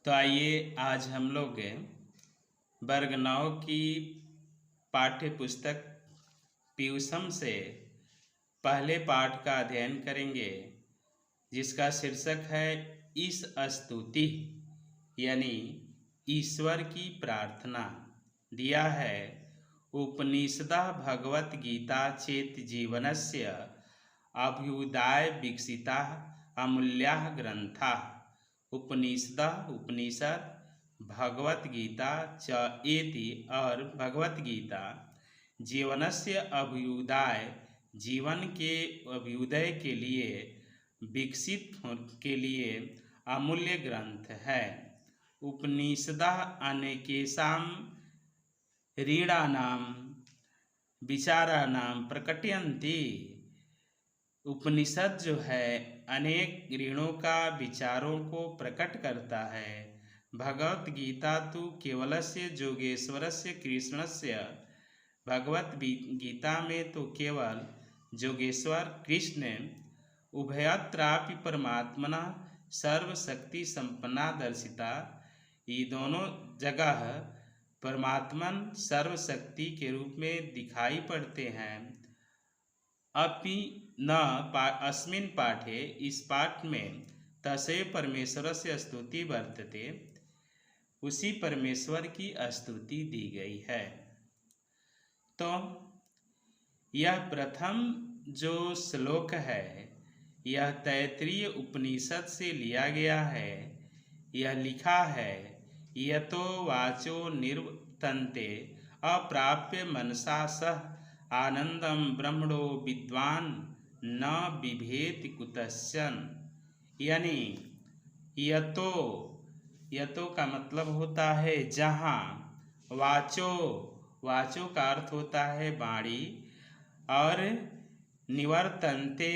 तो आइए आज हम लोग वर्ग 9 की पाठ्य पुस्तक पीयूषम से पहले पाठ का अध्ययन करेंगे, जिसका शीर्षक है इस स्तुति यानी ईश्वर की प्रार्थना। दिया है उपनिषदः भगवत गीता चेत जीवनस्य अभ्युदय विकसिता अमूल्या ग्रंथा। उपनिषदः उपनिषद भगवत गीता च एति और भगवत गीता जीवनस्य अभ्युदय जीवन के अभ्युदय के लिए विकसित के लिए अमूल्य ग्रंथ है। उपनिषदः अनेकेषां ऋणानां विचाराणां प्रकटयन्ति। उपनिषद जो है अनेक ऋणों का विचारों को प्रकट करता है। भगवत गीता तो केवलस्य जोगेश्वरस्य कृष्णस्य। भगवत गीता में तो केवल जोगेश्वर कृष्ण उभयत्रापि परमात्मना सर्वशक्ति संपन्ना दर्शिता। ये दोनों जगह परमात्मन सर्वशक्ति के रूप में दिखाई पड़ते हैं। अपि न अस्मिन् पाठे इस पाठ में तस्य परमेश्वरस्य स्तुति वर्तते, उसी परमेश्वर की स्तुति दी गई है। तो यह प्रथम जो श्लोक है यह तैत्तिरीय उपनिषद से लिया गया है। यह लिखा है यतो वाचो निर्वर्तन्ते अप्राप्य मनसा सह आनंदम ब्रह्मणो विद्वान न बिभेति कुतश्चन। यानी यतो का मतलब होता है जहाँ, वाचो का अर्थ होता है वाणी, और निवर्तन्ते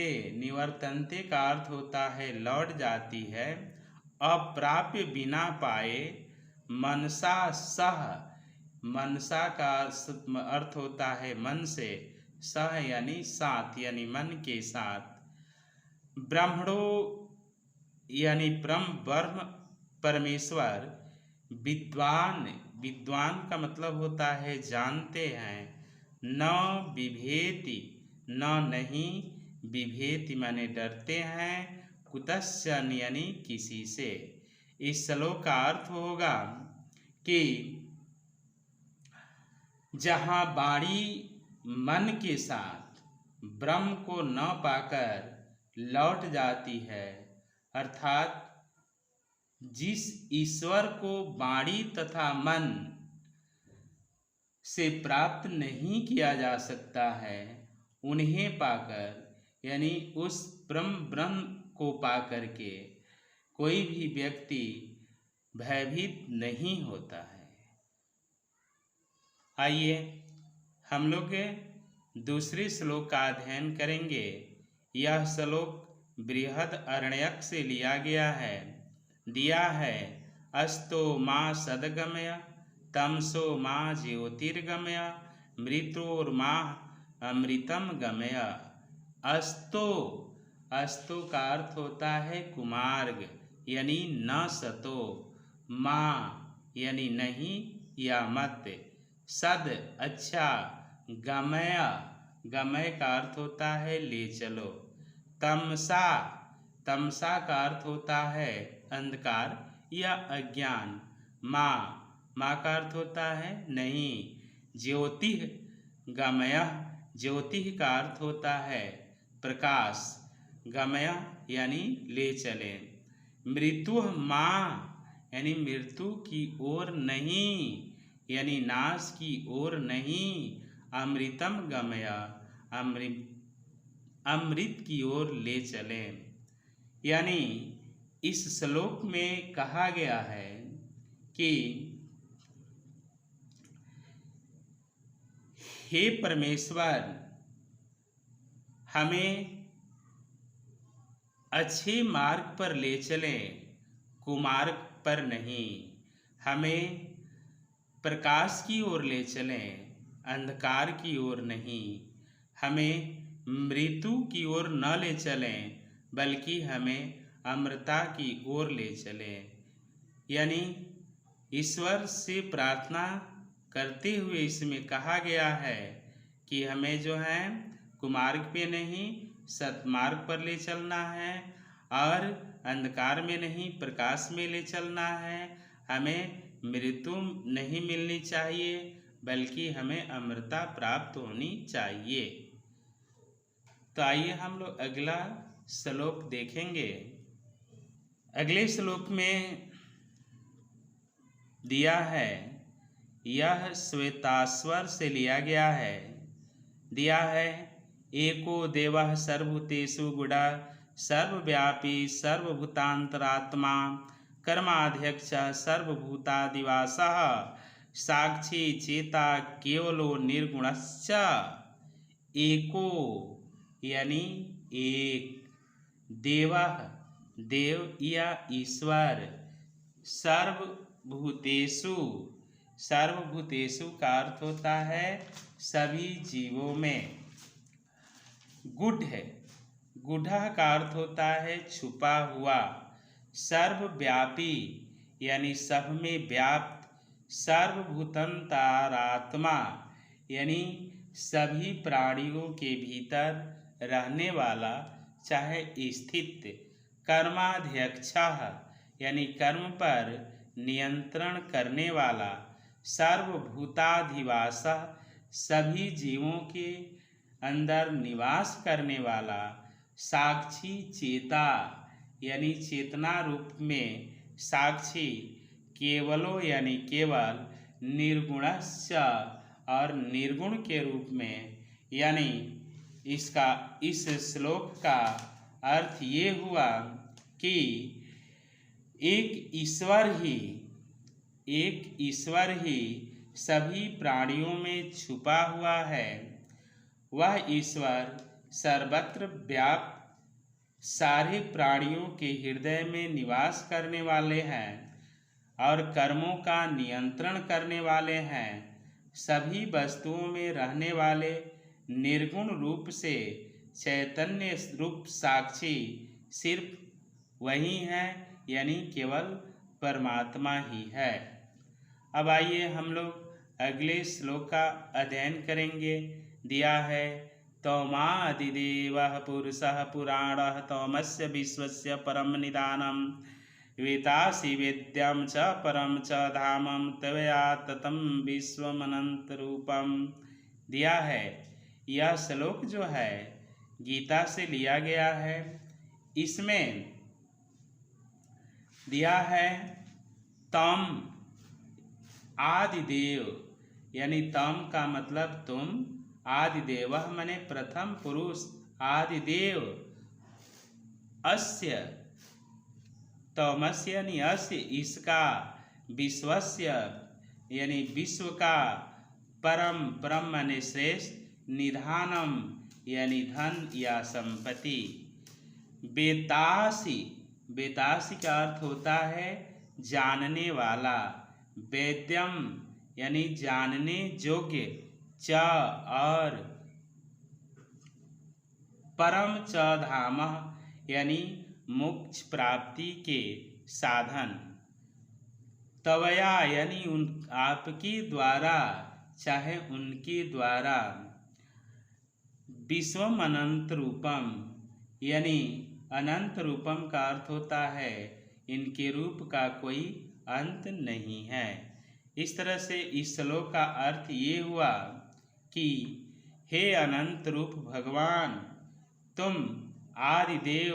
का अर्थ होता है लौट जाती है। अप्राप्य बिना पाए, मनसा का अर्थ होता है मन से, सह यानी साथ यानी मन के साथ। ब्रह्मणो यानी ब्रह्म परमेश्वर, विद्वान का मतलब होता है जानते हैं। न बिभेति नहीं, बिभेति माने डरते हैं, कुतश्चन यानी किसी से। इस श्लोक का अर्थ होगा कि जहाँ वाणी मन के साथ ब्रह्म को न पाकर लौट जाती है, अर्थात जिस ईश्वर को वाणी तथा मन से प्राप्त नहीं किया जा सकता है, उन्हें पाकर यानी उस ब्रह्म को पाकर के कोई भी व्यक्ति भयभीत नहीं होता है। आइए हम लोग दूसरे श्लोक का अध्ययन करेंगे। यह श्लोक बृहद अरण्यक से लिया गया है। दिया है अस्तो माँ सदगमय तमसो माँ ज्योतिर्गमय मृत्योर्मा अमृतम गमय। अस्तो का अर्थ होता है कुमार्ग यानी न सतो, माँ यानी नहीं या मत, सद अच्छा, गमय का अर्थ होता है ले चलो। तमसा का अर्थ होता है अंधकार या अज्ञान। माँ का अर्थ होता है नहीं। ज्योतिः का अर्थ होता है प्रकाश। गमय यानी ले चले। मृत्यु माँ यानी मृत्यु की ओर नहीं, यानी नाश की ओर नहीं। अमृतम गमय अमृत की ओर ले चले। यानी इस श्लोक में कहा गया है कि हे परमेश्वर, हमें अच्छे मार्ग पर ले चलें, कुमार्ग पर नहीं। हमें प्रकाश की ओर ले चलें, अंधकार की ओर नहीं। हमें मृत्यु की ओर न ले चलें, बल्कि हमें अमृता की ओर ले चलें। यानी ईश्वर से प्रार्थना करते हुए इसमें कहा गया है कि हमें जो है कुमार्ग पे नहीं सतमार्ग पर ले चलना है और अंधकार में नहीं प्रकाश में ले चलना है। हमें मृत्यु नहीं मिलनी चाहिए बल्कि हमें अमरता प्राप्त होनी चाहिए। तो आइए हम लोग अगला श्लोक देखेंगे। अगले श्लोक में दिया है, यह श्वेताश्वर से लिया गया है, दिया है एको देवः सर्वभूतेषु गुडः सर्वव्यापी सर्वभूतांतरात्मा कर्माध्यक्षः सर्वभूतादिवासः साक्षी चेता केवलो निर्गुणश्च एको यानी एक, देवः देव या ईश्वर, सर्वभूतेषु सर्वभूतेषु का अर्थ होता है सभी जीवों में। गुढ़ है, गुढ़ा का अर्थ होता है छुपा हुआ। सर्वव्यापी यानी सब में व्याप्त, सर्वभूतांतरात्मा यानी सभी प्राणियों के भीतर रहने वाला चाहे स्थित, कर्माध्यक्षः यानी कर्म पर नियंत्रण करने वाला, सर्वभूताधिवासः सभी जीवों के अंदर निवास करने वाला, साक्षी चेता यानी चेतना रूप में साक्षी, केवलो यानी केवल, निर्गुणश्च और निर्गुण के रूप में। यानी इस श्लोक का अर्थ ये हुआ कि एक ईश्वर ही सभी प्राणियों में छुपा हुआ है। वह ईश्वर सर्वत्र व्याप्त सारे प्राणियों के हृदय में निवास करने वाले हैं और कर्मों का नियंत्रण करने वाले हैं। सभी वस्तुओं में रहने वाले निर्गुण रूप से चैतन्य रूप साक्षी सिर्फ वही है, यानी केवल परमात्मा ही है। अब आइए हम लोग अगले श्लोक का अध्ययन करेंगे। दिया है तौमादिदेवः पुरुषः पुराणः तौमस्य विश्वस्य परम निदानम् वेतासि वेद्यं च परम च धामं त्वया ततं विश्वमनंत रूपम। दिया है यह श्लोक जो है गीता से लिया गया है। इसमें दिया है तम आदिदेव यानी तम का मतलब तुम, आदिदेव माने प्रथम पुरुष, आदिदेव, अस्य तमस्य यानी अस्य इसका, विश्वस्य यानी विश्व का, परम परम माने श्रेष्ठ, निधानम यानी धन या संपत्ति, वेतासि वेतासि का अर्थ होता है जानने वाला, वेद्यम यानी जानने योग्य, च और परम च धाम यानी मोक्ष प्राप्ति के साधन, तवया यानी उन आपके द्वारा चाहे उनके द्वारा, विश्वम अनंत रूपम यानी अनंत रूपम का अर्थ होता है इनके रूप का कोई अंत नहीं है। इस तरह से इस श्लोक का अर्थ ये हुआ कि हे अनंत रूप भगवान, तुम आदिदेव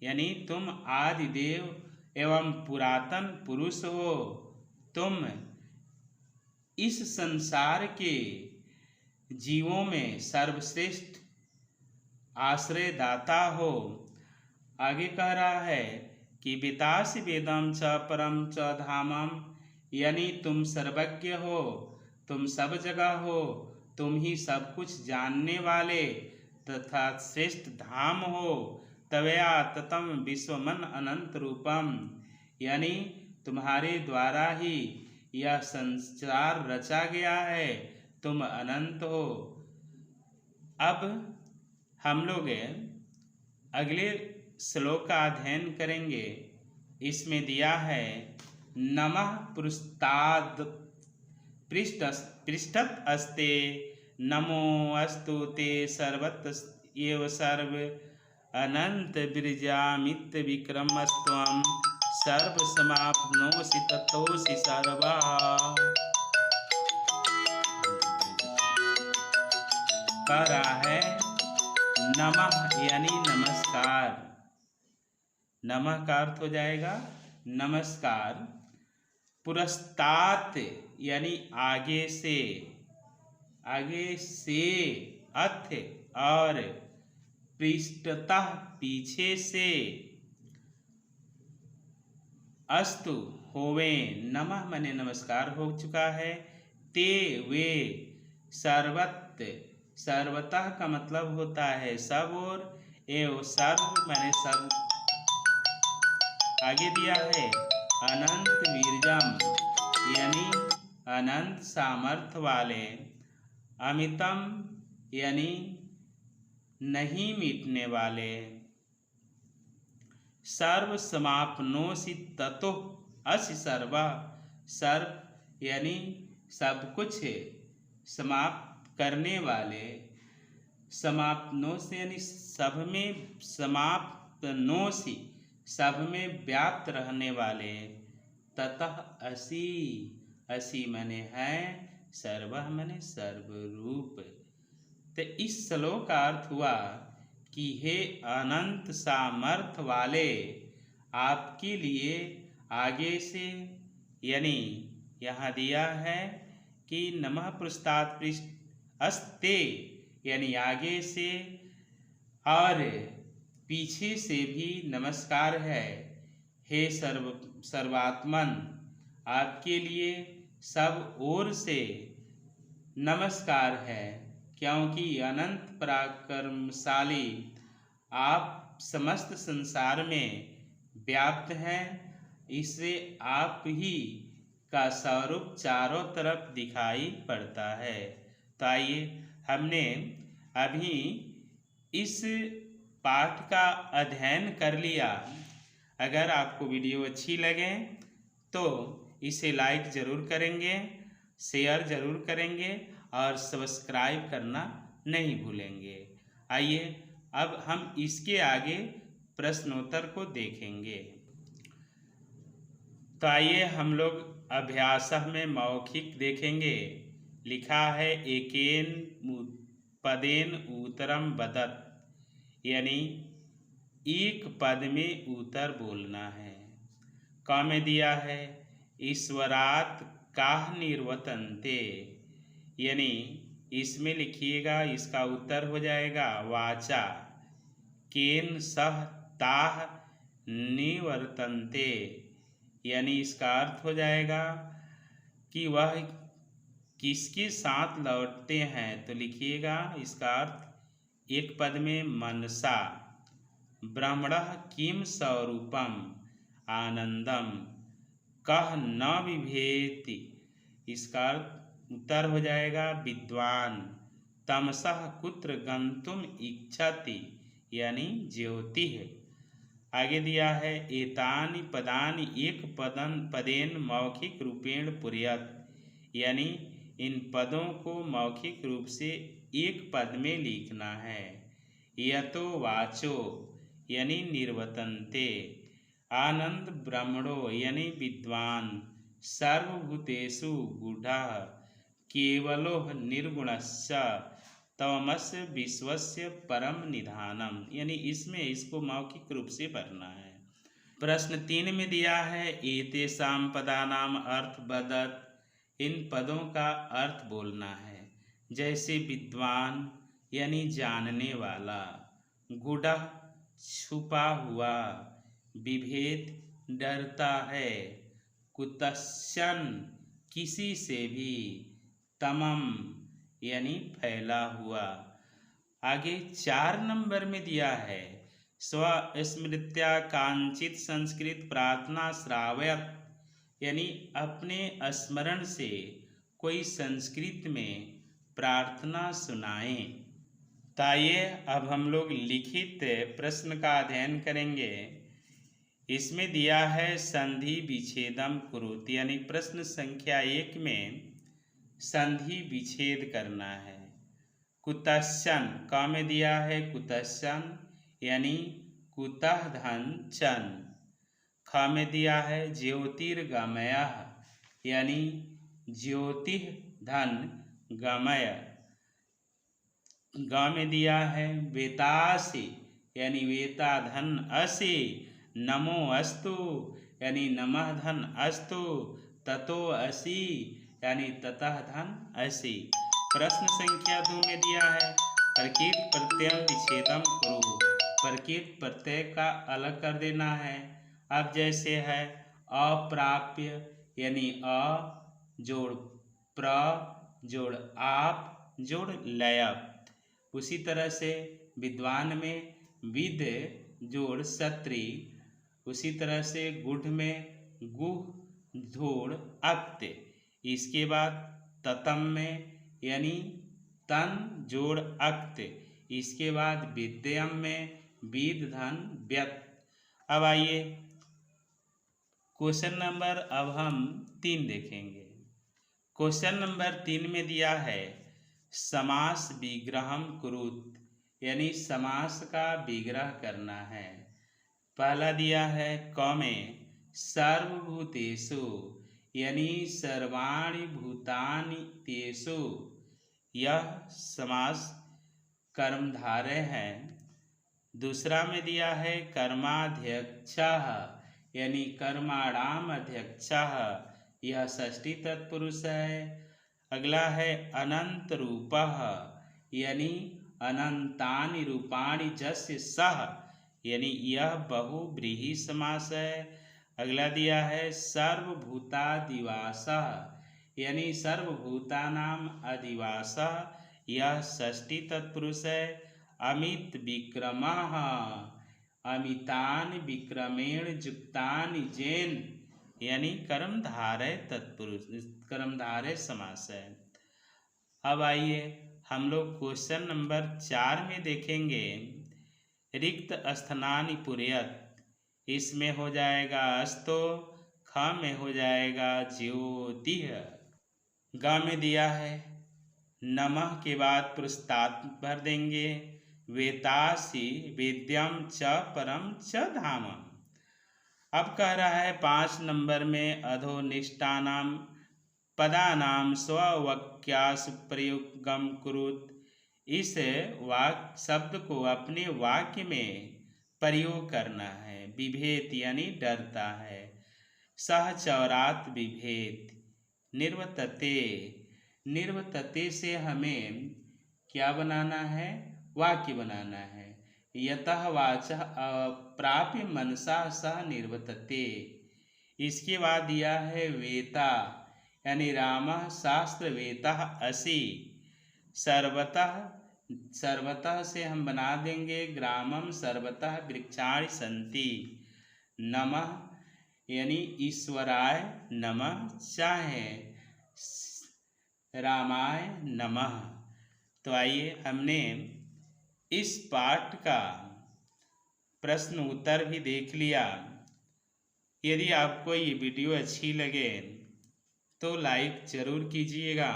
यानी तुम आदिदेव एवं पुरातन पुरुष हो। तुम इस संसार के जीवों में सर्वश्रेष्ठ आश्रयदाता हो। आगे कह रहा है कि वेतासि वेदम च परम च धामम यानी तुम सर्वज्ञ हो, तुम सब जगह हो, तुम ही सब कुछ जानने वाले तथा श्रेष्ठ धाम हो। तवया ततम विश्वमन अनंत रूपम यानी तुम्हारे द्वारा ही यह संसार रचा गया है, तुम अनंत हो। अब हम लोग अगले श्लोक का अध्ययन करेंगे। इसमें दिया है नमः पृष्ठात् पृष्ठत अस्ते नमो अस्तु ते सर्वत्र एव सर्व अनंत विरजामित विक्रमस्त्वं सर्व समाप्नोषि ततोषि सर्वा। कह रहा है नमः यानी नमस्कार, नमः का अर्थ हो जाएगा नमस्कार। पुरस्तात यानी आगे से, आगे से अथ और पृष्ठतः पीछे से, अस्तु होवे नमः मने नमस्कार हो चुका है, ते वे सर्वत सर्वतः का मतलब होता है सब और, एवं सर्व मने सब आगे दिया है। अनंत वीरजम यानी अनंत सामर्थ्य वाले, अमितम यानी नहीं मिटने वाले, सर्व समाप्नोषि ततो असि सर्वा, सर्व यानी सब कुछ समाप्त करने वाले, समाप्नोषि यानी सब में, समाप्नोषि सब में व्याप्त रहने वाले, ततः असि असि मने है, सर्व मने सर्वरूप। तो इस श्लोक का अर्थ हुआ कि हे अनंत सामर्थ्य वाले, आपके लिए आगे से यानी यहाँ दिया है कि नमः पृष्ठात् पृष्ठ अस्ते यानी आगे से और पीछे से भी नमस्कार है। हे सर्वात्मन, आपके लिए सब ओर से नमस्कार है, क्योंकि अनंत पराक्रमशाली आप समस्त संसार में व्याप्त हैं। इससे आप ही का स्वरूप चारों तरफ दिखाई पड़ता है। तो आइए, हमने अभी इस पाठ का अध्ययन कर लिया। अगर आपको वीडियो अच्छी लगे तो इसे लाइक ज़रूर करेंगे, शेयर ज़रूर करेंगे और सब्सक्राइब करना नहीं भूलेंगे। आइए अब हम इसके आगे प्रश्नोत्तर को देखेंगे। तो आइए हम लोग अभ्यास में मौखिक देखेंगे। लिखा है एकेन पदेन उत्तरम वदत, यानी एक पद में उत्तर बोलना है। क में दिया है ईश्वरात काह निर्वर्तन्ते, यानी इसमें लिखिएगा, इसका उत्तर हो जाएगा वाचा। केन सह ताह निवर्तन्ते, यानी इसका अर्थ हो जाएगा कि वह किसके साथ लौटते हैं। तो लिखिएगा इसका अर्थ एक पद में मनसा। ब्रह्मणः किम स्वरूपम आनंदम कह न विभेति, इसका उत्तर हो जाएगा विद्वान। तमसः कुत्र गंतुम इच्छति, यानी ज्योति है। आगे दिया है एतानि पदानि एक पदेन मौखिक रूपेण पुर्यत, यानी इन पदों को मौखिक रूप से एक पद में लिखना है। यतो वाचो यानी निर्वर्तन्ते, आनंद ब्रह्मणो यानी विद्वान, सर्वभूतेषु गूढ़ः केवलो निर्गुणस्य तमस्य विश्वस्य परम निधानम, यानी इसमें इसको मौखिक रूप से पढ़ना है। प्रश्न 3 में दिया है एतेषां पदानाम अर्थ वदत, इन पदों का अर्थ बोलना है। जैसे विद्वान यानी जानने वाला, गूढ़ः छुपा हुआ, विभेद डरता है, कुतश्चन किसी से भी, तमम यानी फैला हुआ। आगे 4 नंबर में दिया है स्वस्मृत्या कांचित संस्कृत प्रार्थना श्रावयत, यानी अपने स्मरण से कोई संस्कृत में प्रार्थना सुनाएं। तो आइए अब हम लोग लिखित प्रश्न का अध्ययन करेंगे। इसमें दिया है संधि विच्छेदम कुरुत, यानी प्रश्न संख्या 1 में संधि विच्छेद करना है। कुतश्चन क में दिया है कुतश्चन यानी कुतः धन चन। ख में दिया है ज्योतिर्गमयः यानी ज्योतिः धन गमय। ग में दिया है वेतासि यानी वेता धन असि। नमो अस्तु यानी नमः धन अस्तु। ततो असि यानी ततः धन असि। प्रश्न संख्या 2 में दिया है प्रकृत प्रत्यय विच्छेदम कुरु। प्रकृत प्रत्यय का अलग कर देना है। अब जैसे है अप्राप्य यानी अ जोड़ प्र जोड़ आप जोड़ लयप। उसी तरह से विद्वान में विद जोड़ सत्री। उसी तरह से गुढ़ में गुह जोड़ अक्त। इसके बाद ततम में यानी तन जोड़ अक्त। इसके बाद विद्यम में विद धन व्यक्त। अब आइए क्वेश्चन नंबर अब हम 3 देखेंगे। क्वेश्चन नंबर 3 में दिया है समास विग्रहम कुरुत यानी समास का विग्रह करना है। पहला दिया है क में सर्वभूतेषु यानी सर्वाणि भूतानि तेषु। यह समास कर्मधारय है। दूसरा में दिया है कर्माध्यक्षः यानी कर्माणाम अध्यक्षः। यह षष्ठी तत्पुरुष है। अगला है अनंत रूपः यानी अनंतानि रूपाणि जस्य सः यानी यह बहुव्रीहि समास है। अगला दिया है सर्वभूतादिवासः यानी सर्वभूतानाम अधिवासः। यह षष्ठी तत्पुरुष है। अमित विक्रमः अमितानि विक्रमेण युक्तानि जैन यानी कर्मधारय तत्पुरुष कर्मधारय समास है। अब आइए हम लोग क्वेश्चन नंबर 4 में देखेंगे रिक्त स्थानानि पूरयत। इसमें हो जाएगा अस्तो। ख में हो जाएगा ज्योतिः। ग में दिया है नमः के बाद पुरुषतात भर देंगे। वेतासि वेद्यम च परम च धामम। अब कह रहा है 5 नंबर में अधोनिष्ठानाम पदानाम स्ववाक्यासु प्रयोगम कुरुत। इस वाक्य शब्द को अपने वाक्य में प्रयोग करना है। विभेद यानी डरता है। सह चौरात विभेद। निर्वर्तते निर्वर्तते से हमें क्या बनाना है वाक्य बनाना है। यतः वाचः अप्राप्य मनसा सह निर्वर्तते। इसके बाद दिया है वेता यानी रामः शास्त्रवेतः असि। सर्वतः सर्वतः से हम बना देंगे ग्रामम सर्वतः वृक्षाणि सन्ति। नमः यानी ईश्वराय नमः चाहे रामाय नमः। तो आइए हमने इस पाठ का प्रश्न उत्तर भी देख लिया। यदि आपको ये वीडियो अच्छी लगे तो लाइक ज़रूर कीजिएगा,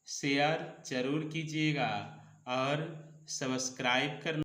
शेयर ज़रूर कीजिएगा और सब्सक्राइब करना